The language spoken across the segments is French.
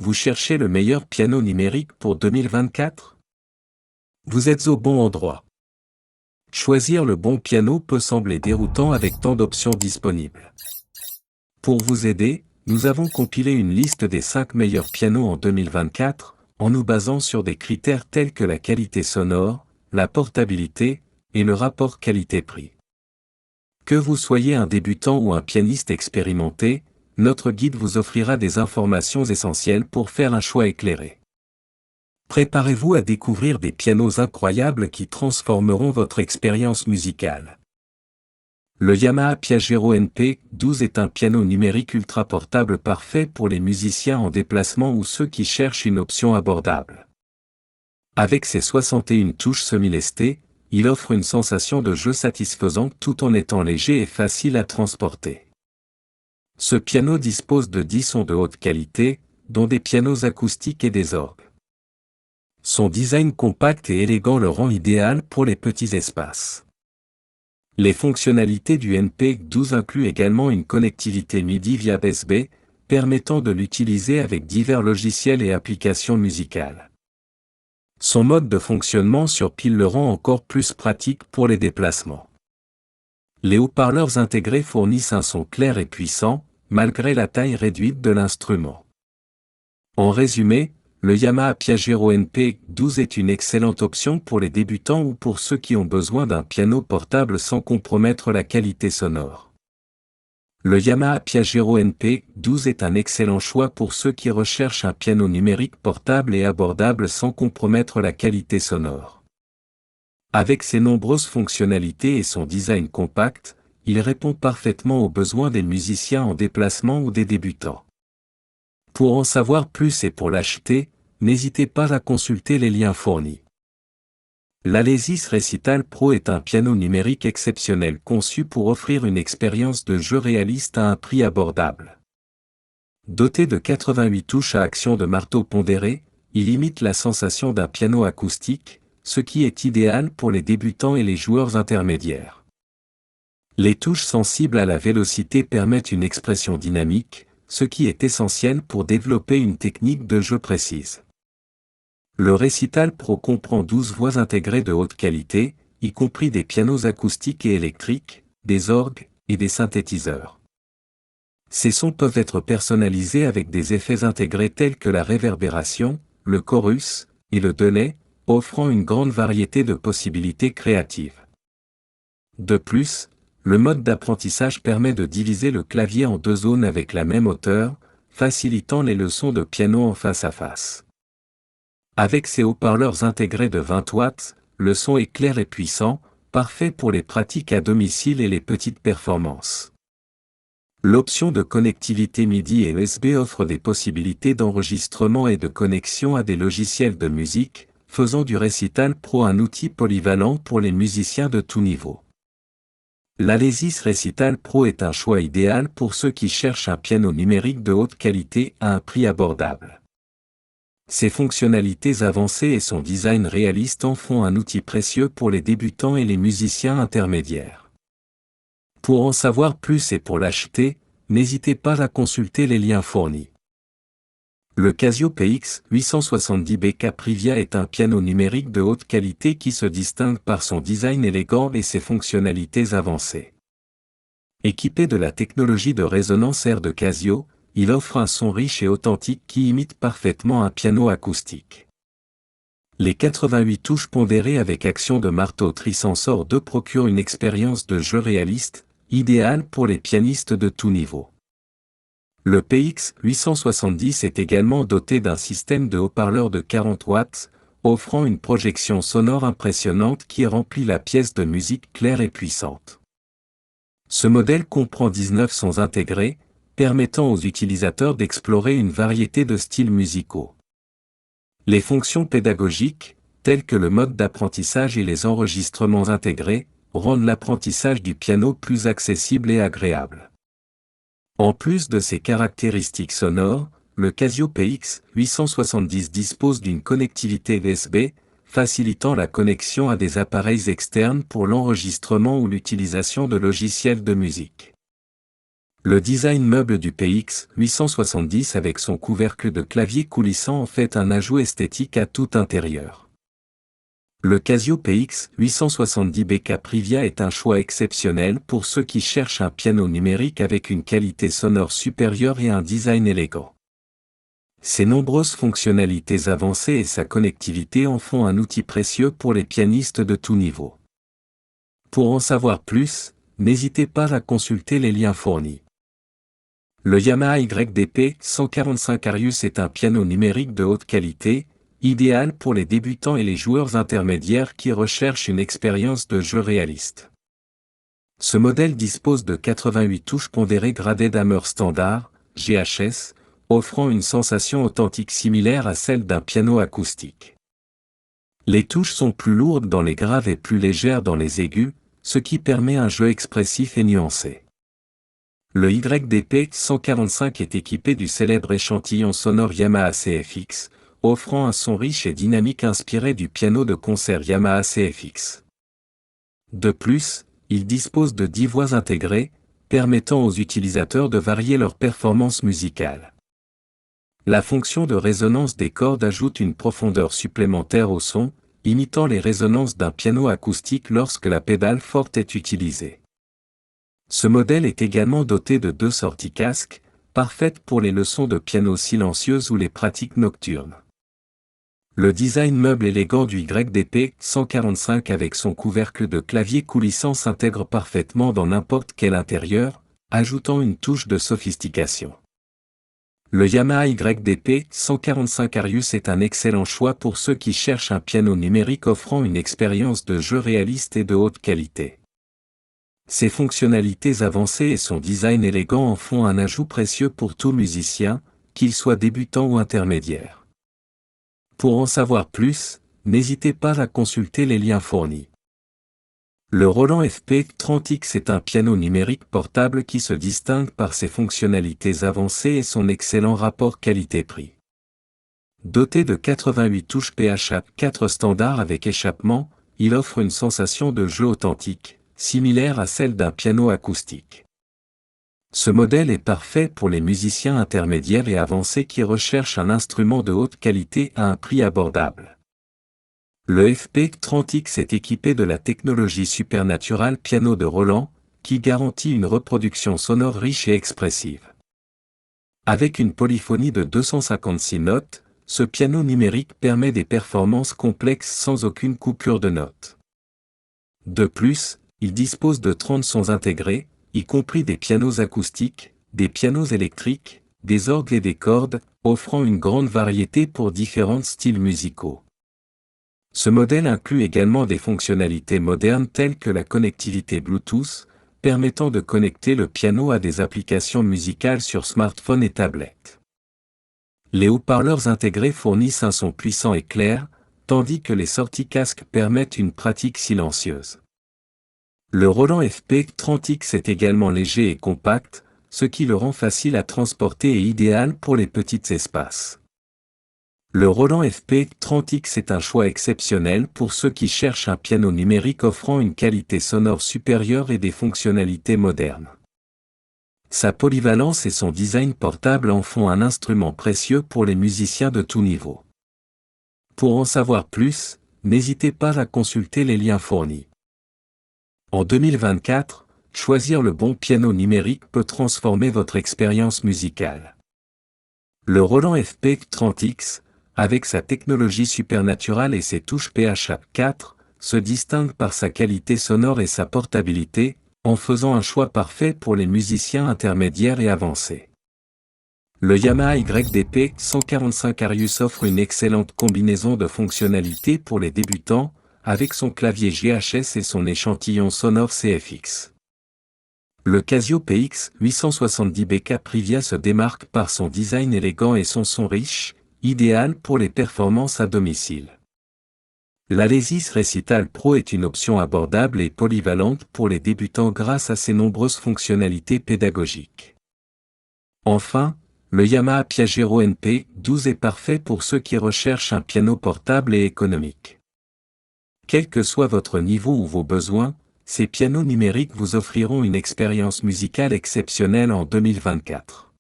Vous cherchez le meilleur piano numérique pour 2024? Vous êtes au bon endroit. Choisir le bon piano peut sembler déroutant avec tant d'options disponibles. Pour vous aider, nous avons compilé une liste des 5 meilleurs pianos en 2024, en nous basant sur des critères tels que la qualité sonore, la portabilité, et le rapport qualité-prix. Que vous soyez un débutant ou un pianiste expérimenté, notre guide vous offrira des informations essentielles pour faire un choix éclairé. Préparez-vous à découvrir des pianos incroyables qui transformeront votre expérience musicale. Le Yamaha Piaggio NP12 est un piano numérique ultra portable parfait pour les musiciens en déplacement ou ceux qui cherchent une option abordable. Avec ses 61 touches semi-lestées, il offre une sensation de jeu satisfaisante tout en étant léger et facile à transporter. Ce piano dispose de 10 sons de haute qualité, dont des pianos acoustiques et des orgues. Son design compact et élégant le rend idéal pour les petits espaces. Les fonctionnalités du NP12 incluent également une connectivité MIDI via USB, permettant de l'utiliser avec divers logiciels et applications musicales. Son mode de fonctionnement sur pile le rend encore plus pratique pour les déplacements. Les haut-parleurs intégrés fournissent un son clair et puissant, malgré la taille réduite de l'instrument. En résumé, le Yamaha Piaggio NP12 est une excellente option pour les débutants ou pour ceux qui ont besoin d'un piano portable sans compromettre la qualité sonore. Le Yamaha Piaggio NP12 est un excellent choix pour ceux qui recherchent un piano numérique portable et abordable sans compromettre la qualité sonore. Avec ses nombreuses fonctionnalités et son design compact, il répond parfaitement aux besoins des musiciens en déplacement ou des débutants. Pour en savoir plus et pour l'acheter, n'hésitez pas à consulter les liens fournis. L'Alesis Recital Pro est un piano numérique exceptionnel conçu pour offrir une expérience de jeu réaliste à un prix abordable. Doté de 88 touches à action de marteau pondéré, il imite la sensation d'un piano acoustique, ce qui est idéal pour les débutants et les joueurs intermédiaires. Les touches sensibles à la vélocité permettent une expression dynamique, ce qui est essentiel pour développer une technique de jeu précise. Le Recital Pro comprend 12 voix intégrées de haute qualité, y compris des pianos acoustiques et électriques, des orgues et des synthétiseurs. Ces sons peuvent être personnalisés avec des effets intégrés tels que la réverbération, le chorus et le delay, offrant une grande variété de possibilités créatives. De plus, le mode d'apprentissage permet de diviser le clavier en 2 zones avec la même hauteur, facilitant les leçons de piano en face à face. Avec ses haut-parleurs intégrés de 20 watts, le son est clair et puissant, parfait pour les pratiques à domicile et les petites performances. L'option de connectivité MIDI et USB offre des possibilités d'enregistrement et de connexion à des logiciels de musique, faisant du Recital Pro un outil polyvalent pour les musiciens de tout niveau. L'Alesis Recital Pro est un choix idéal pour ceux qui cherchent un piano numérique de haute qualité à un prix abordable. Ses fonctionnalités avancées et son design réaliste en font un outil précieux pour les débutants et les musiciens intermédiaires. Pour en savoir plus et pour l'acheter, n'hésitez pas à consulter les liens fournis. Le Casio PX870B Caprivia est un piano numérique de haute qualité qui se distingue par son design élégant et ses fonctionnalités avancées. Équipé de la technologie de résonance R de Casio, il offre un son riche et authentique qui imite parfaitement un piano acoustique. Les 88 touches pondérées avec action de marteau Trisensor 2 procurent une expérience de jeu réaliste, idéale pour les pianistes de tout niveau. Le PX870 est également doté d'un système de haut-parleurs de 40 watts, offrant une projection sonore impressionnante qui remplit la pièce de musique claire et puissante. Ce modèle comprend 19 sons intégrés, permettant aux utilisateurs d'explorer une variété de styles musicaux. Les fonctions pédagogiques, telles que le mode d'apprentissage et les enregistrements intégrés, rendent l'apprentissage du piano plus accessible et agréable. En plus de ses caractéristiques sonores, le Casio PX870 dispose d'une connectivité USB, facilitant la connexion à des appareils externes pour l'enregistrement ou l'utilisation de logiciels de musique. Le design meuble du PX 870 avec son couvercle de clavier coulissant en fait un ajout esthétique à tout intérieur. Le Casio PX 870BK Privia est un choix exceptionnel pour ceux qui cherchent un piano numérique avec une qualité sonore supérieure et un design élégant. Ses nombreuses fonctionnalités avancées et sa connectivité en font un outil précieux pour les pianistes de tout niveau. Pour en savoir plus, n'hésitez pas à consulter les liens fournis. Le Yamaha YDP 145 Arius est un piano numérique de haute qualité, idéal pour les débutants et les joueurs intermédiaires qui recherchent une expérience de jeu réaliste. Ce modèle dispose de 88 touches pondérées gradées d'hammer standard, GHS, offrant une sensation authentique similaire à celle d'un piano acoustique. Les touches sont plus lourdes dans les graves et plus légères dans les aigus, ce qui permet un jeu expressif et nuancé. Le YDP 145 est équipé du célèbre échantillon sonore Yamaha CFX, offrant un son riche et dynamique inspiré du piano de concert Yamaha CFX. De plus, il dispose de 10 voix intégrées, permettant aux utilisateurs de varier leur performance musicale. La fonction de résonance des cordes ajoute une profondeur supplémentaire au son, imitant les résonances d'un piano acoustique lorsque la pédale forte est utilisée. Ce modèle est également doté de 2 sorties casque, parfaites pour les leçons de piano silencieuses ou les pratiques nocturnes. Le design meuble élégant du YDP 145 avec son couvercle de clavier coulissant s'intègre parfaitement dans n'importe quel intérieur, ajoutant une touche de sophistication. Le Yamaha YDP 145 Arius est un excellent choix pour ceux qui cherchent un piano numérique offrant une expérience de jeu réaliste et de haute qualité. Ses fonctionnalités avancées et son design élégant en font un ajout précieux pour tout musicien, qu'il soit débutant ou intermédiaire. Pour en savoir plus, n'hésitez pas à consulter les liens fournis. Le Roland FP30X est un piano numérique portable qui se distingue par ses fonctionnalités avancées et son excellent rapport qualité-prix. Doté de 88 touches PHA4 standard avec échappement, il offre une sensation de jeu authentique, similaire à celle d'un piano acoustique. Ce modèle est parfait pour les musiciens intermédiaires et avancés qui recherchent un instrument de haute qualité à un prix abordable. Le FP30X est équipé de la technologie Supernatural Piano de Roland, qui garantit une reproduction sonore riche et expressive. Avec une polyphonie de 256 notes, ce piano numérique permet des performances complexes sans aucune coupure de notes. De plus, il dispose de 30 sons intégrés, y compris des pianos acoustiques, des pianos électriques, des orgues et des cordes, offrant une grande variété pour différents styles musicaux. Ce modèle inclut également des fonctionnalités modernes telles que la connectivité Bluetooth, permettant de connecter le piano à des applications musicales sur smartphone et tablette. Les haut-parleurs intégrés fournissent un son puissant et clair, tandis que les sorties casque permettent une pratique silencieuse. Le Roland FP30X est également léger et compact, ce qui le rend facile à transporter et idéal pour les petits espaces. Le Roland FP30X est un choix exceptionnel pour ceux qui cherchent un piano numérique offrant une qualité sonore supérieure et des fonctionnalités modernes. Sa polyvalence et son design portable en font un instrument précieux pour les musiciens de tout niveau. Pour en savoir plus, n'hésitez pas à consulter les liens fournis. En 2024, choisir le bon piano numérique peut transformer votre expérience musicale. Le Roland FP30X, avec sa technologie Supernatural et ses touches PHA4, se distingue par sa qualité sonore et sa portabilité, en faisant un choix parfait pour les musiciens intermédiaires et avancés. Le Yamaha YDP 145 Arius offre une excellente combinaison de fonctionnalités pour les débutants, avec son clavier GHS et son échantillon sonore CFX. Le Casio PX 870BK Privia se démarque par son design élégant et son son riche, idéal pour les performances à domicile. L'Alesis Recital Pro est une option abordable et polyvalente pour les débutants grâce à ses nombreuses fonctionnalités pédagogiques. Enfin, le Yamaha Piaggio NP12 est parfait pour ceux qui recherchent un piano portable et économique. Quel que soit votre niveau ou vos besoins, Ces pianos numériques vous offriront une expérience musicale exceptionnelle en 2024.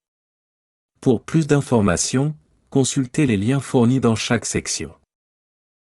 Pour plus d'informations, consultez les liens fournis dans chaque section.